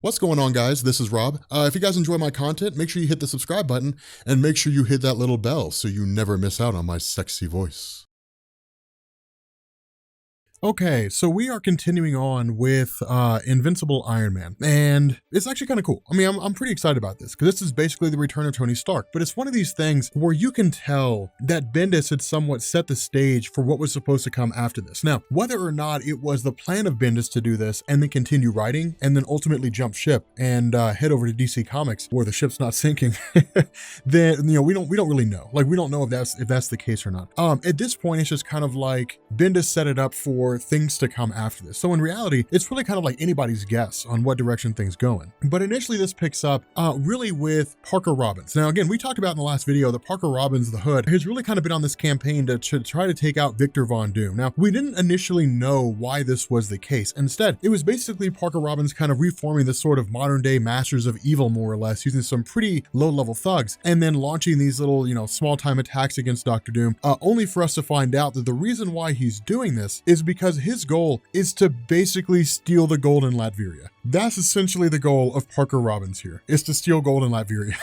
What's going on, guys? This is Rob. If you guys enjoy my content, make sure you hit the subscribe button and make sure you hit that little bell so you never miss out on my sexy voice. Okay, so we are continuing on with Invincible Iron Man, and it's actually kind of cool. I mean, I'm pretty excited about this because this is basically the return of Tony Stark, but it's one of these things where you can tell that Bendis had somewhat set the stage for what was supposed to come after this. Now, whether or not it was the plan of Bendis to do this and then continue writing and then ultimately jump ship and head over to DC Comics where the ship's not sinking, then we don't really know. Like, we don't know if that's the case or not. At this point, it's just kind of like Bendis set it up for things to come after this. So in reality, it's really kind of like anybody's guess on what direction things going. But initially this picks up really with Parker Robbins. Now, again, we talked about in the last video that Parker Robbins, the Hood, has really kind of been on this campaign to try to take out Victor Von Doom. Now, we didn't initially know why this was the case. Instead, it was basically Parker Robbins kind of reforming this sort of modern day masters of evil, more or less, using some pretty low level thugs and then launching these little, small time attacks against Dr. Doom, only for us to find out that the reason why he's doing this is because his goal is to basically steal the gold in Latveria. That's essentially the goal of Parker Robbins here, is to steal gold in Latveria.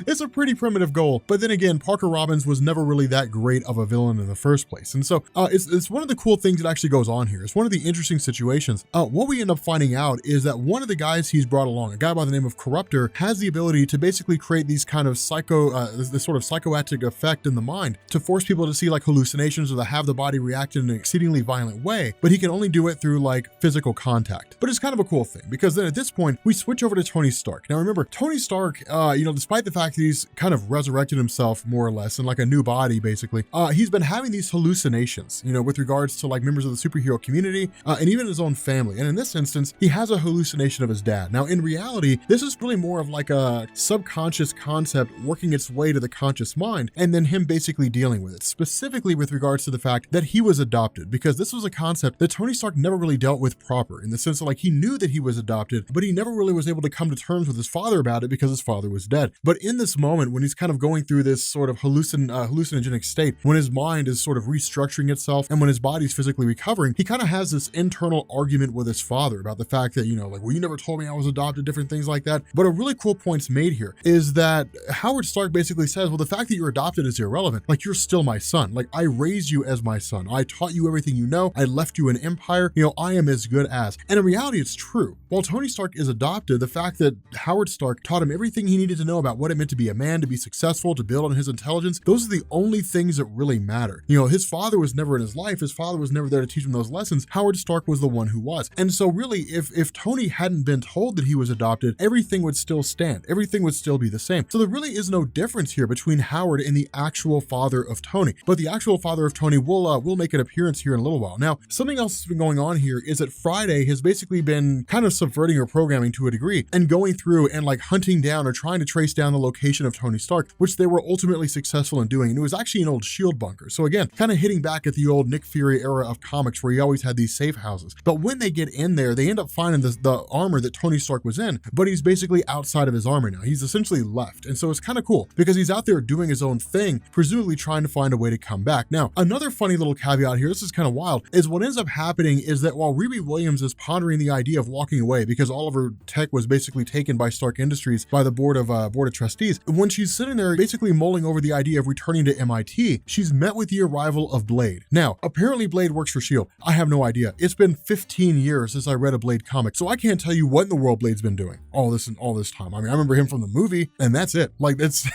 It's a pretty primitive goal, but then again, Parker Robbins was never really that great of a villain in the first place. And so it's one of the cool things that actually goes on here. It's one of the interesting situations. What we end up finding out is that one of the guys he's brought along, a guy by the name of Corruptor, has the ability to basically create these kind of this sort of psychoactive effect in the mind to force people to see like hallucinations or to have the body react in an exceedingly violent way, but he can only do it through like physical contact. But it's kind of a cool thing because then at this point, we switch over to Tony Stark. Now remember, Tony Stark, despite the fact that he's kind of resurrected himself more or less in like a new body, basically, he's been having these hallucinations, with regards to like members of the superhero community and even his own family. And in this instance, he has a hallucination of his dad. Now, in reality, this is really more of like a subconscious concept working its way to the conscious mind and then him basically dealing with it, specifically with regards to the fact that he was adopted, because this was a concept that Tony Stark never really dealt with proper, in the sense that like he knew that he was adopted, but he never really was able to come to terms with his father about it because his father was dead. But in this moment, when he's kind of going through this sort of hallucinogenic state, when his mind is sort of restructuring itself and when his body's physically recovering, he kind of has this internal argument with his father about the fact that, well, you never told me I was adopted, different things like that. But a really cool point's made here is that Howard Stark basically says, well, the fact that you're adopted is irrelevant. Like, you're still my son. Like, I raised you as my son. I taught you everything you know. I left you an empire. I am as good as. And in reality, it's true. While Tony Stark is adopted, the fact that Howard Stark taught him everything he needed to know about what it meant to be a man, to be successful, to build on his intelligence, those are the only things that really matter. His father was never in his life. His father was never there to teach him those lessons. Howard Stark was the one who was. And so really, if Tony hadn't been told that he was adopted, everything would still stand. Everything would still be the same. So there really is no difference here between Howard and the actual father of Tony. But the actual father of Tony will make an appearance here in a little while. Now, something else that's been going on here is that Friday has basically been kind of subverting her programming to a degree and going through and like hunting down or trying to trace down the location of Tony Stark, which they were ultimately successful in doing. And it was actually an old shield bunker. So again, kind of hitting back at the old Nick Fury era of comics where he always had these safe houses. But when they get in there, they end up finding the armor that Tony Stark was in, but he's basically outside of his armor now. He's essentially left. And so it's kind of cool because he's out there doing his own thing, presumably trying to find a way to come back. Now, another funny little caveat here, this is kind of wild, is what ends up happening is that while Riri Williams is pondering the idea of walking away because all of her tech was basically taken by Stark Industries by the board of trustees, when she's sitting there basically mulling over the idea of returning to MIT, she's met with the arrival of Blade. Now, apparently Blade works for S.H.I.E.L.D. I have no idea. It's been 15 years since I read a Blade comic, so I can't tell you what in the world Blade's been doing all this time. I mean, I remember him from the movie, and that's it. Like, it's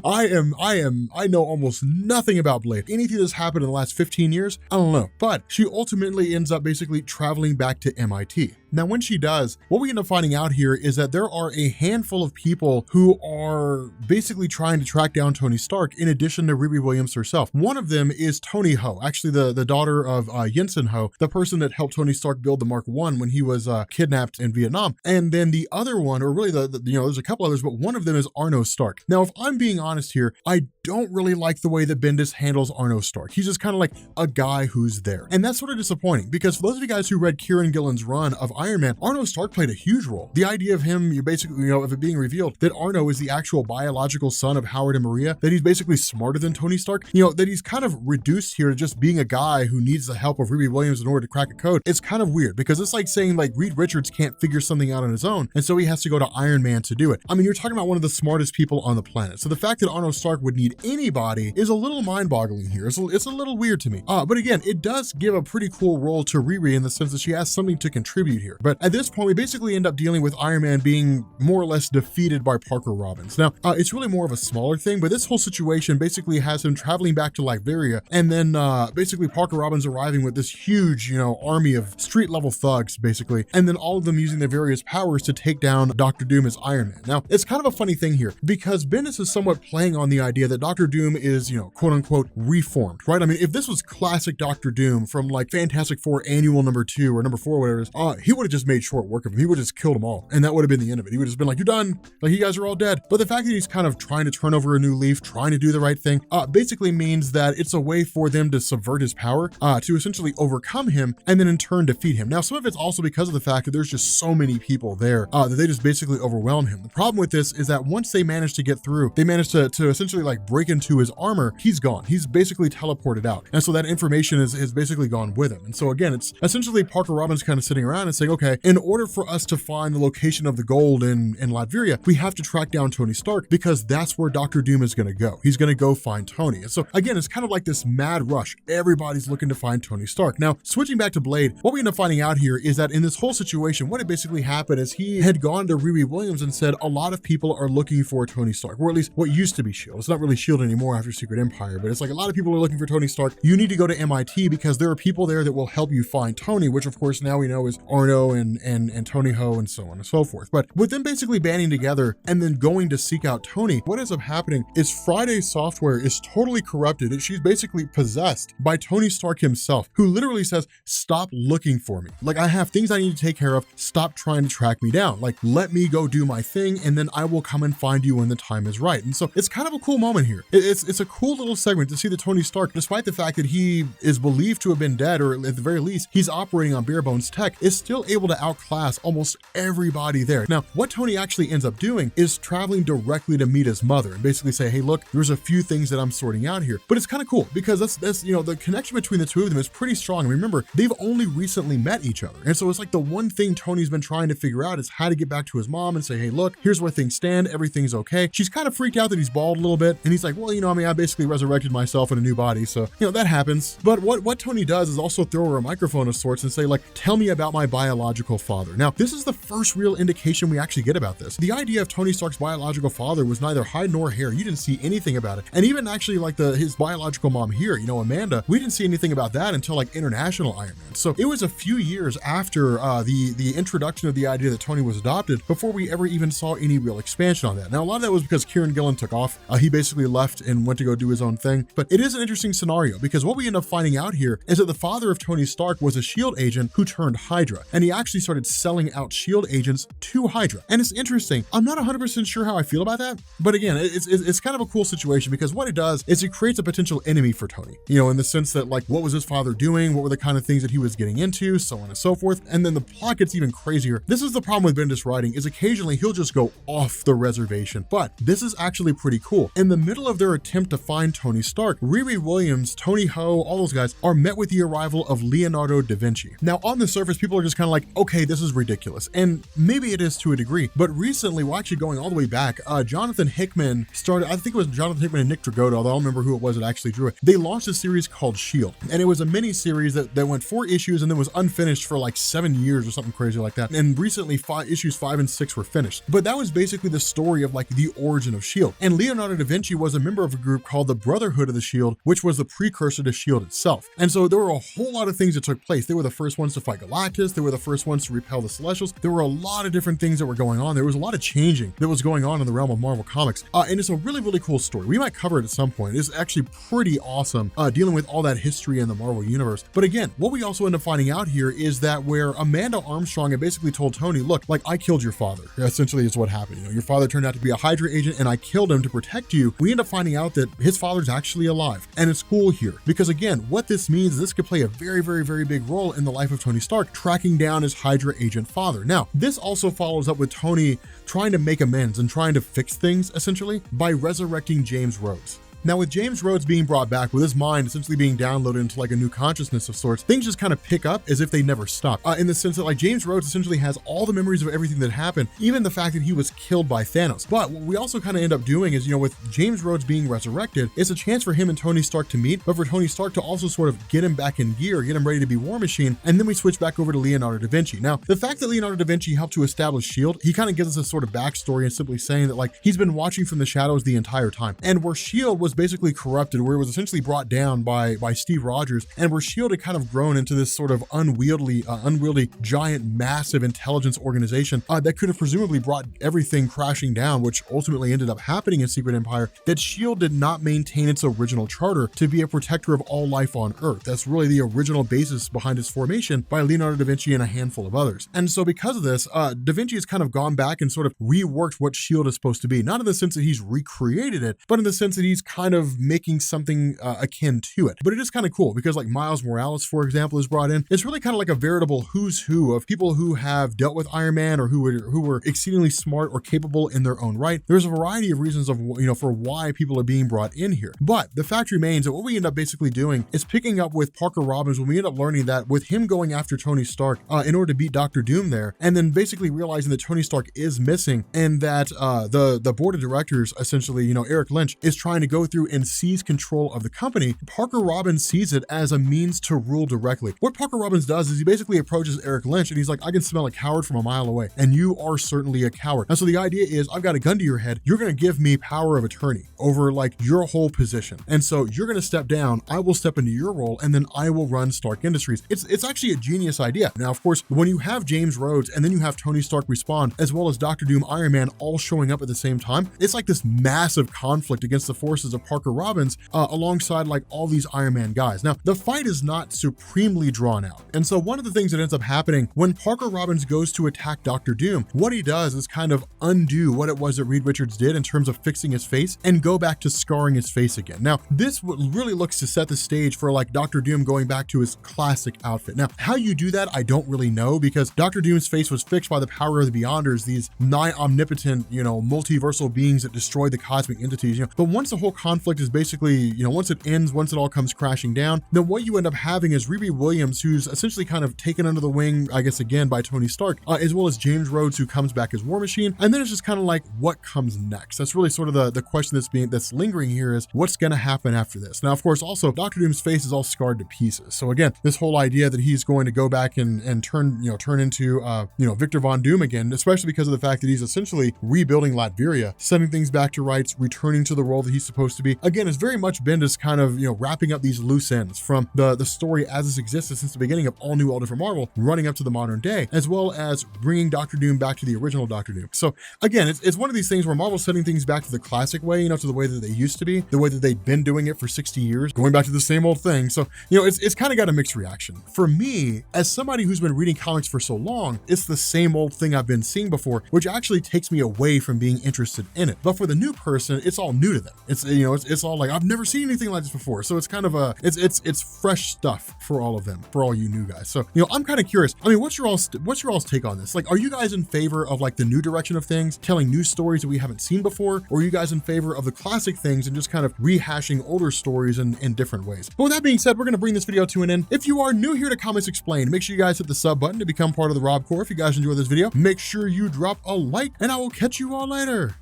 I know almost nothing about Blade. Anything that's happened in the last 15 years, I don't know. But she ultimately ends up basically traveling back to MIT. Now, when she does, what we end up finding out here is that there are a handful of people who are basically trying to track down Tony Stark in addition to Riri Williams herself. One of them is Tony Ho, actually the daughter of Jensen Ho, the person that helped Tony Stark build the Mark I when he was kidnapped in Vietnam. And then the other one, or really there's a couple others, but one of them is Arno Stark. Now, if I'm being honest here, I don't really like the way that Bendis handles Arno Stark. He's just kind of like a guy who's there. And that's sort of disappointing because for those of you guys who read Kieran Gillen's run of Iron Man, Arno Stark played a huge role. The idea of him, you basically, of it being revealed that Arno is the actual biological son of Howard and Maria, that he's basically smarter than Tony Stark, that he's kind of reduced here to just being a guy who needs the help of Riri Williams in order to crack a code. It's kind of weird because it's like saying like Reed Richards can't figure something out on his own, and so he has to go to Iron Man to do it. I mean, you're talking about one of the smartest people on the planet. So the fact that Arno Stark would need anybody is a little mind-boggling here. It's a little weird to me. But again, it does give a pretty cool role to Riri in the sense that she has something to contribute here. But at this point, we basically end up dealing with Iron Man being more or less defeated by Parker Robbins. Now, it's really more of a smaller thing, but this whole situation basically has him traveling back to Latveria, and then basically Parker Robbins arriving with this huge, army of street-level thugs, basically, and then all of them using their various powers to take down Dr. Doom as Iron Man. Now, it's kind of a funny thing here because Bendis is somewhat playing on the idea that Dr. Doom is, quote-unquote reformed, right? I mean, if this was classic Dr. Doom from like Fantastic Four Annual #2 or #4, whatever it is, he would have just made short work of him. He would have just killed them all, and that would have been the end of it. He would have just been like, you're done. Like, you guys are all dead. But the fact that he's kind of trying to turn over a new leaf, trying to do the right thing, basically means that it's a way for them to subvert his power, to essentially overcome him, and then in turn defeat him. Now, some of it's also because of the fact that there's just so many people there that they just basically overwhelm him. The problem with this is that once they manage to get through, they manage to essentially like break into his armor, he's gone. He's basically teleported out. And so that information is basically gone with him. And so again, it's essentially Parker Robbins kind of sitting around and saying, okay, in order for us to find the location of the gold in Latveria, we have to track down Tony Stark because that's where Dr. Doom is going to go. He's going to go find Tony. And so again, it's kind of like this mad rush. Everybody's looking to find Tony Stark. Now, switching back to Blade, what we end up finding out here is that in this whole situation, what had basically happened is he had gone to Riri Williams and said, a lot of people are looking for Tony Stark, or at least what used to be S.H.I.E.L.D. It's not really S.H.I.E.L.D. anymore after Secret Empire, but it's like a lot of people are looking for Tony Stark. You need to go to MIT because there are people there that will help you find Tony, which of course now we know is Arno and Tony Ho and so on and so forth. But with them basically banding together and then going to seek out Tony, what ends up happening is Friday's software is totally corrupted. She's basically possessed by Tony Stark himself, who literally says, stop looking for me. Like, I have things I need to take care of. Stop trying to track me down. Like, let me go do my thing, and then I will come and find you when the time is right. And so it's kind of a cool moment here. It's a cool little segment to see that Tony Stark, despite the fact that he is believed to have been dead, or at the very least, he's operating on bare bones tech, is still able to outclass almost everybody there. Now, what Tony actually ends up doing is traveling directly to meet his mother and basically say, hey, look, there's a few things that I'm sorting out here. But it's kind of cool because that's the connection between the two of them is pretty strong. And remember, they've only recently met each other. And so it's like the one thing Tony's been trying to figure out is how to get back to his mom and say, hey, look, here's where things stand. Everything's okay. She's kind of freaked out that he's bald a little bit. And he's like, well, I basically resurrected myself in a new body. So, that happens. But what Tony does is also throw her a microphone of sorts and say, like, tell me about my biological father. Now, this is the first real indication we actually get about this. The idea of Tony Stark's biological father was neither hide nor hair. You didn't see anything about it. And even actually like his biological mom here, Amanda, we didn't see anything about that until like International Iron Man. So it was a few years after the introduction of the idea that Tony was adopted before we ever even saw any real expansion on that. Now, a lot of that was because Kieran Gillen took off. He basically left and went to go do his own thing. But it is an interesting scenario because what we end up finding out here is that the father of Tony Stark was a S.H.I.E.L.D. agent who turned Hydra, and he actually started selling out S.H.I.E.L.D. agents to Hydra. And it's interesting. I'm not 100% sure how I feel about that, but again, it's kind of a cool situation because what it does is it creates a potential enemy for Tony, in the sense that like, what was his father doing? What were the kind of things that he was getting into? So on and so forth. And then the plot gets even crazier. This is the problem with Bendis writing is occasionally he'll just go off the reservation, but this is actually pretty cool. In the middle of their attempt to find Tony Stark, Riri Williams, Tony Ho, all those guys are met with the arrival of Leonardo da Vinci. Now, on the surface, people are just kind of like, okay, this is ridiculous. And maybe it is to a degree, but recently, we're actually going all the way back. Jonathan Hickman started, I think it was Jonathan Hickman and Nick Dragotta, although I don't remember who it was that actually drew it. They launched a series called S.H.I.E.L.D. And it was a mini series that went 4 issues and then was unfinished for like 7 years or something crazy like that. And recently, issues 5 and 6 were finished. But that was basically the story of like the origin of S.H.I.E.L.D. And Leonardo da Vinci was a member of a group called the Brotherhood of the Shield, which was the precursor to S.H.I.E.L.D. itself. And so there were a whole lot of things that took place. They were the first ones to fight Galactus. They were the first ones to repel the Celestials. There were a lot of different things that were going on. There was a lot of changing that was going on in the realm of Marvel Comics. And it's a really, really cool story. We might cover it at some point. It's actually pretty awesome dealing with all that history in the Marvel Universe. But again, what we also end up finding out here is that where Amanda Armstrong had basically told Tony, look, like I killed your father. Essentially is what happened. Your father turned out to be a Hydra agent and I killed him to protect you. We we end up finding out that his father's actually alive. And it's cool here because, again, what this means is this could play a very, very, very big role in the life of Tony Stark, tracking down his Hydra agent father. Now, this also follows up with Tony trying to make amends and trying to fix things, essentially, by resurrecting James Rhodes. Now, with James Rhodes being brought back, with his mind essentially being downloaded into like a new consciousness of sorts, things just kind of pick up as if they never stop. In the sense that like James Rhodes essentially has all the memories of everything that happened, even the fact that he was killed by Thanos. But what we also kind of end up doing is, with James Rhodes being resurrected, it's a chance for him and Tony Stark to meet, but for Tony Stark to also sort of get him back in gear, get him ready to be War Machine, and then we switch back over to Leonardo da Vinci. Now, the fact that Leonardo da Vinci helped to establish S.H.I.E.L.D., he kind of gives us a sort of backstory and simply saying that like he's been watching from the shadows the entire time. And where S.H.I.E.L.D. was basically corrupted, where it was essentially brought down by Steve Rogers, and where S.H.I.E.L.D. had kind of grown into this sort of unwieldy, giant, massive intelligence organization that could have presumably brought everything crashing down, which ultimately ended up happening in Secret Empire, that S.H.I.E.L.D. did not maintain its original charter to be a protector of all life on Earth. That's really the original basis behind its formation by Leonardo da Vinci and a handful of others. And so because of this, da Vinci has kind of gone back and sort of reworked what S.H.I.E.L.D. is supposed to be, not in the sense that he's recreated it, but in the sense that he's kind of making something akin to it. But it is kind of cool because like Miles Morales, for example, is brought in. It's really kind of like a veritable who's who of people who have dealt with Iron Man or who were exceedingly smart or capable in their own right. There's a variety of reasons of, for why people are being brought in here. But the fact remains that what we end up basically doing is picking up with Parker Robbins when we end up learning that with him going after Tony Stark in order to beat Dr. Doom there, and then basically realizing that Tony Stark is missing and that the board of directors, essentially, Eric Lynch, is trying to go through and seize control of the company. Parker Robbins sees it as a means to rule directly. What Parker Robbins does is he basically approaches Eric Lynch and he's like, I can smell a coward from a mile away, and you are certainly a coward. And so the idea is, I've got a gun to your head. You're going to give me power of attorney over like your whole position. And so you're going to step down. I will step into your role, and then I will run Stark Industries. It's actually a genius idea. Now, of course, when you have James Rhodes and then you have Tony Stark respond, as well as Dr. Doom, Iron Man, all showing up at the same time, it's like this massive conflict against the forces of Parker Robbins alongside like all these Iron Man guys. Now, the fight is not supremely drawn out. And so one of the things that ends up happening when Parker Robbins goes to attack Dr. Doom, what he does is kind of undo what it was that Reed Richards did in terms of fixing his face and go back to scarring his face again. Now, this really looks to set the stage for like Dr. Doom going back to his classic outfit. Now, how you do that, I don't really know, because Dr. Doom's face was fixed by the power of the Beyonders, these nigh omnipotent, multiversal beings that destroy the cosmic entities, But once the whole conflict is basically, once it ends, once it all comes crashing down, then what you end up having is Riri Williams, who's essentially kind of taken under the wing, I guess, again, by Tony Stark, as well as James Rhodes, who comes back as War Machine. And then it's just kind of like, what comes next? That's really sort of the question that's lingering here, is what's going to happen after this? Now, of course, also Dr. Doom's face is all scarred to pieces. So again, this whole idea that he's going to go back and turn into, Victor Von Doom again, especially because of the fact that he's essentially rebuilding Latveria, setting things back to rights, returning to the role that he's supposed to be. Again, it's very much been just kind of, wrapping up these loose ends from the story as it's existed since the beginning of All New, All Different Marvel, running up to the modern day, as well as bringing Dr. Doom back to the original Dr. Doom. So again, it's one of these things where Marvel's setting things back to the classic way, to the way that they used to be, the way that they've been doing it for 60 years, going back to the same old thing. So, it's kind of got a mixed reaction. For me, as somebody who's been reading comics for so long, it's the same old thing I've been seeing before, which actually takes me away from being interested in it. But for the new person, it's all new to them. It's all like, I've never seen anything like this before. So it's kind of it's fresh stuff for all of them, for all you new guys. So, I'm kind of curious. I mean, what's your all's take on this? Like, are you guys in favor of like the new direction of things, telling new stories that we haven't seen before? Or are you guys in favor of the classic things and just kind of rehashing older stories in different ways? But with that being said, we're going to bring this video to an end. If you are new here to Comics Explained, make sure you guys hit the sub button to become part of the Rob Corps. If you guys enjoyed this video, make sure you drop a like, and I will catch you all later.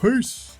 Peace.